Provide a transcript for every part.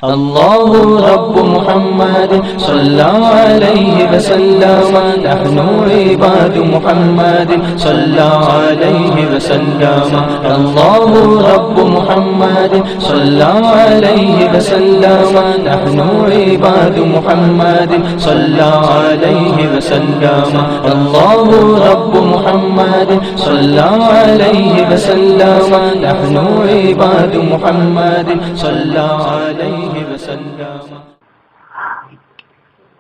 اللہ رب محمد صلی علیہ وسلم نحن عباد محمد صلی علیہ وسلم اللہ رب محمد صلی علیہ وسلم نحن عباد محمد صلی علیہ وسلم اللہ رب محمد صلی علیہ وسلم نحن عباد محمد صلی علیہ وسلم۔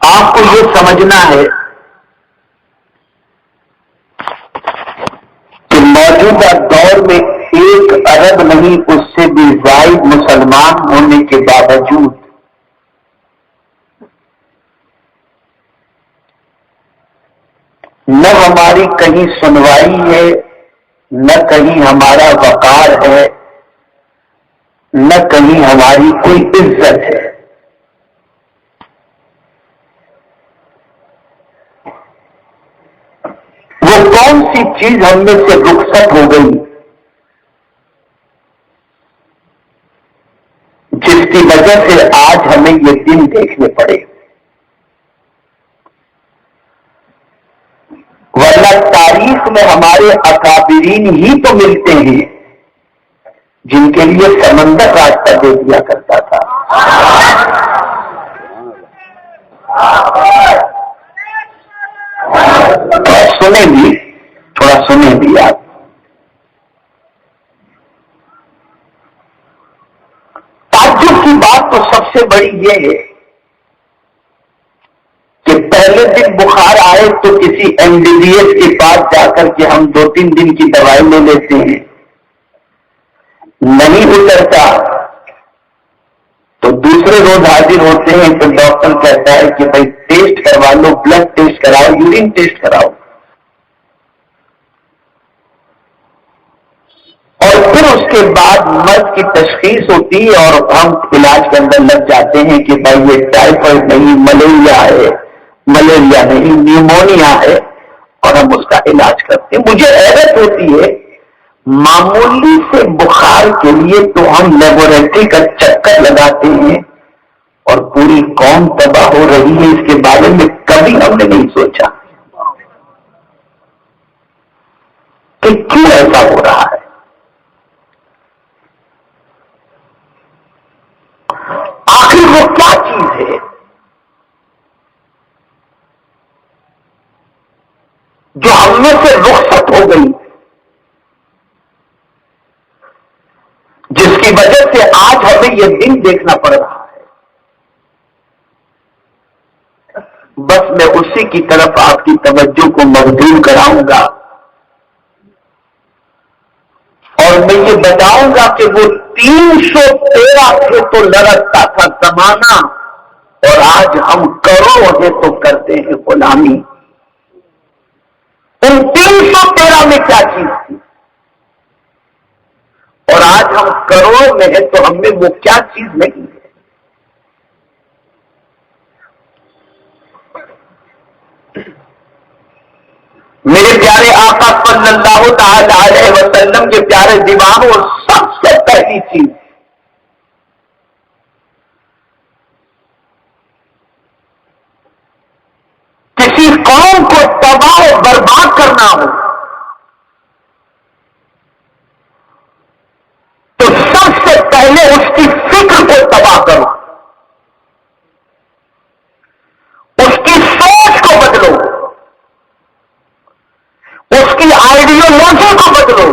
آپ کو یہ سمجھنا ہے کہ موجودہ دور میں 1 ارب نہیں اس سے بھی زائد مسلمان ہونے کے باوجود نہ ہماری کہیں سنوائی ہے، نہ کہیں ہمارا وقار ہے، نہ کہیں ہماری کوئی عزت ہے۔ وہ کون سی چیز ہم میں سے رخصت ہو گئی جس کی وجہ سے آج ہمیں یہ دن دیکھنے پڑے؟ ورنہ تاریخ میں ہمارے اکابرین ہی تو ملتے ہیں جن کے لیے سمندر راستہ دے دیا کرتا تھا۔ تھوڑا سنیں بھی آپ۔ تعجب کی بات تو سب سے بڑی یہ ہے کہ پہلے دن بخار آئے تو کسی MBBS کے پاس جا کر کے ہم 2-3 دن کی دوائی لے لیتے ہیں، نہیں اترتا تو دوسرے روز حاضر ہوتے ہیں تو ڈاکٹر کہتا ہے کہ بھائی ٹیسٹ کروا لو، بلڈ ٹیسٹ کراؤ، یورین ٹیسٹ کراؤ، اور پھر اس کے بعد مرض کی تشخیص ہوتی ہے اور ہم علاج کے اندر لگ جاتے ہیں کہ بھائی یہ ٹائیفائڈ نہیں، ملیریا ہے، ملیریا نہیں، نیمونیا ہے، اور ہم اس کا علاج کرتے ہیں۔ مجھے حیرت ہوتی ہے، معمولی سے بخار کے لیے تو ہم لیبورٹری کا چکر لگاتے ہیں اور پوری قوم تباہ ہو رہی ہے، اس کے بارے میں کبھی ہم نے نہیں سوچا کہ کیوں ایسا ہو رہا ہے۔ آخر وہ کیا چیز ہے جو ہم میں سے رخصت ہو گئی، جس کی وجہ سے آج ہمیں یہ دن دیکھنا پڑ رہا ہے؟ بس میں اسی کی طرف آپ کی توجہ کو مبذول کراؤں گا اور میں یہ بتاؤں گا کہ وہ 313 تھے تو لڑکتا تھا زمانہ، اور آج ہم کروڑ ہیں تو کرتے ہیں غلامی۔ ان 313 میں کیا چیز تھی اور آج ہم کروڑ میں ہیں تو ہم میں وہ کیا چیز نہیں ہے؟ میرے پیارے آقا صلی اللہ تعالی علیہ وسلم کے پیارے دیوانوں، سب سے پہلی چیز کسی قوم کو تباہ و برباد کرنا ہو تو سب سے پہلے اس کی فکر کو تباہ کرو، اس کی سوچ کو بدلو، اس کی آئیڈیالوجی کو بدلو۔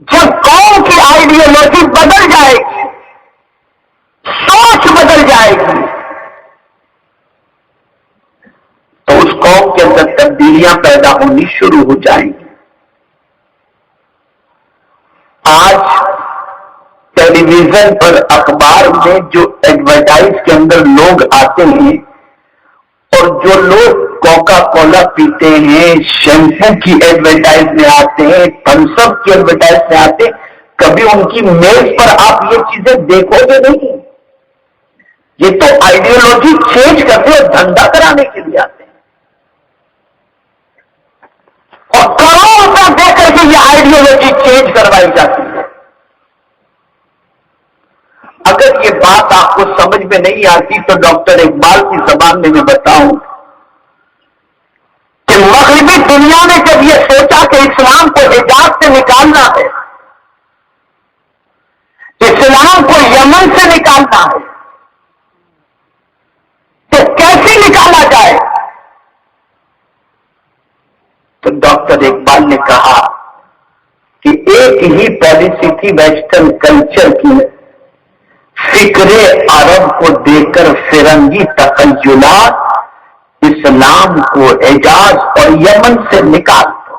جب قوم کی آئیڈیالوجی بدل جائے گی، سوچ بدل جائے گی، تو اس قوم کے اندر تبدیلیاں پیدا ہونی شروع ہو جائیں گی۔ آج ٹیلی ویژن پر، اخبار میں جو ایڈورٹائز کے اندر لوگ آتے ہیں، اور جو لوگ کوکا کولا پیتے ہیں، شیمپو کی ایڈورٹائز میں آتے ہیں، تھمس اپ کی ایڈورٹائز میں آتے ہیں، کبھی ان کی میز پر آپ یہ چیزیں دیکھو گے نہیں۔ یہ تو آئیڈیالوجی چینج کرتے اور دھندا کرانے کے لیے آتے ہیں، اور کروڑوں روپیہ دے کر کے یہ آئیڈیالوجی چینج کروائی جاتی ہے۔ اگر یہ بات آپ کو سمجھ میں نہیں آتی تو ڈاکٹر اقبال کی زبان میں بتاؤں کہ مغربی دنیا نے جب یہ سوچا کہ اسلام کو حجاز سے نکالنا ہے، اسلام کو یمن سے نکالنا ہے، تو کیسے نکالا جائے؟ تو ڈاکٹر اقبال نے کہا کہ ایک ہی پالیسی تھی ویسٹرن کلچر کی، فکر عرب کو دے کر فرنگی تخیلات، اسلام کو حجاز اور یمن سے نکال دو۔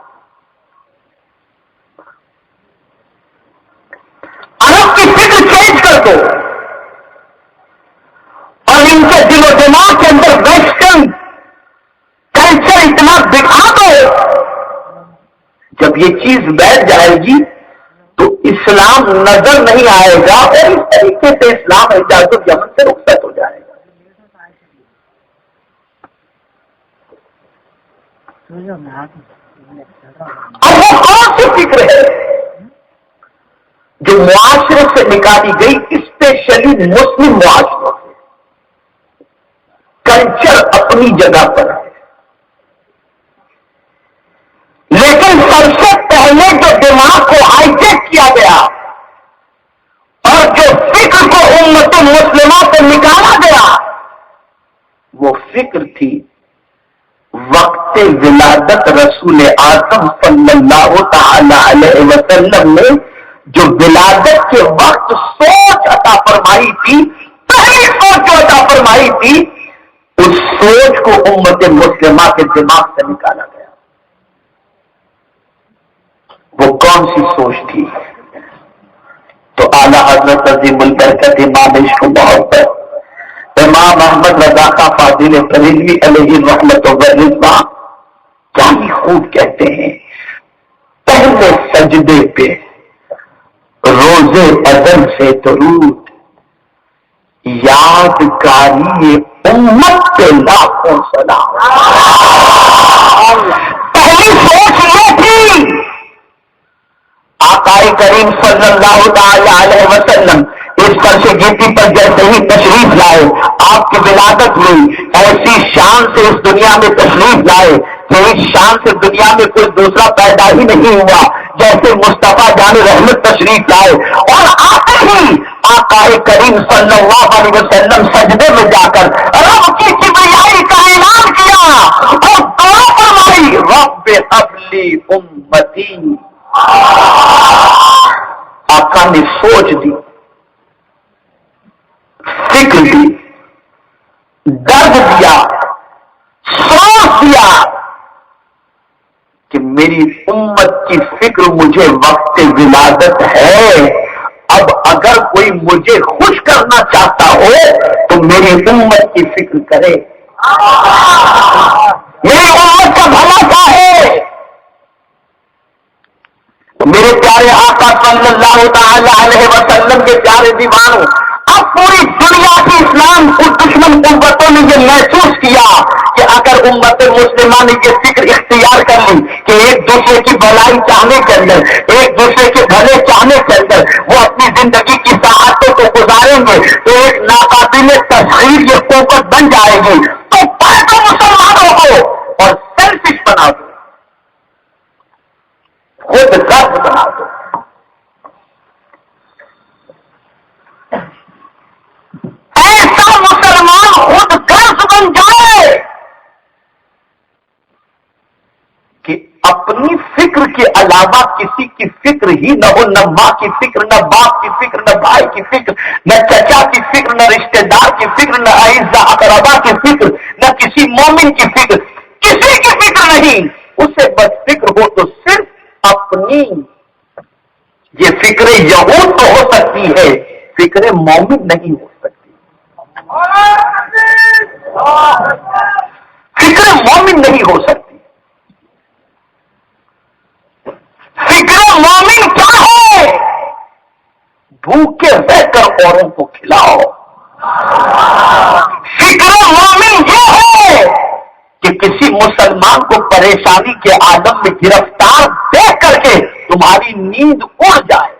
عرب کی فکر چینج کر دو اور ان کے دل و دماغ کے اندر ویسٹرن کلچر اتنا بٹھا دو، جب یہ چیز بیٹھ جائے گی تو اسلام نظر نہیں آئے گا اور اس طریقے سے اسلام حجاز و یمن سے رخصت ہو جائے گا۔ اب وہ کون سی فکر ہے جو معاشرے سے نکالی گئی، اسپیشلی مسلم معاشروں سے؟ کلچر اپنی جگہ پر ہے، لیکن سب سے پہلے جو دماغ کو ہائی ٹیک کیا گیا اور جو فکر کو امت مسلمہ سے نکالا گیا، وہ فکر تھی وقت ولادت رسول اعظم صلی اللہ تعالی علیہ وسلم نے جو ولادت کے وقت سوچ عطا فرمائی تھی، پہلی سوچ جو عطا فرمائی تھی، اس سوچ کو امت مسلمہ کے دماغ سے نکالا گیا۔ وہ کون سی سوچ تھی؟ تو اعلیٰ حضرت عظیم البرکت امام عشق و محبت امام احمد رضا خان فاضل بریلوی علیہ رحمت و رضوان کیا ہی خوب کہتے ہیں، پہلے سجدے پہ روزے ازل سے درود، یادگاری امت پہ لاکھوں سلام۔ پہلی سوچ یہ تھی، آقا کریم صلی اللہ تعالی علیہ وسلم اس پر سے گیتی پر جیسے ہی تشریف لائے، آپ کی ولادت ہوئی، ایسی شان سے اس دنیا میں تشریف لائے کہ اس شان سے دنیا میں کوئی دوسرا پیدا ہی نہیں ہوا، جیسے مصطفیٰ جان رحمت تشریف لائے، اور آتے ہی آقا کریم صلی اللہ علیہ وسلم سجدے میں جا کر رب کی کبریائی کا اعلان کیا اور دعا فرمائی، رب ہب لی امتی۔ آقا نے سوچ دی، فکر دی، درد دیا، سوچ دیا کہ میری امت کی فکر مجھے وقت ولادت ہے، اب اگر کوئی مجھے خوش کرنا چاہتا ہو تو میری امت کی فکر کرے، میری امت کا بھلا چاہے۔ میرے پیارے آقا صلی اللہ تعالی علیہ وسلم کے پیارے دیوانوں، اب پوری دنیا کی اسلام کو دشمن قوتوں نے یہ محسوس کیا کہ اگر امت مسلمہ نے یہ فکر اختیار کر لی کہ ایک دوسرے کی بھلائی چاہنے کے اندر، ایک دوسرے کے بھلے چاہنے کے اندر وہ اپنی زندگی کی ساعتوں کو گزاریں گے تو ایک ناقابل تسخیر یہ قوت بن جائے گی، تو پڑھو مسلمانوں کو اور سیلفش بنا دو، خود غرض بنا دو۔ ایسا مسلمان خود غرض بن جائے کہ اپنی فکر کے علاوہ کسی کی فکر ہی نہ ہو، نہ ماں کی فکر، نہ باپ کی فکر، نہ بھائی کی فکر، نہ چچا کی فکر، نہ رشتہ دار کی فکر، نہ اعزا اقربا کی فکر، نہ کسی مومن کی فکر، کسی کی فکر نہیں، اسے بس فکر ہو تو صرف اپنی۔ یہ فکر یہود تو ہو سکتی ہے، فکر مومن نہیں ہو سکتی، فکر مومن نہیں ہو سکتی۔ فکر مومن کیا ہے؟ بھوکے رہ کر اوروں کو کھلاؤ۔ فکر مومن یہ ہے کہ کسی مسلمان کو پریشانی کے عالم میں گرفتار دیکھ کر کے تمہاری نیند اڑ جائے۔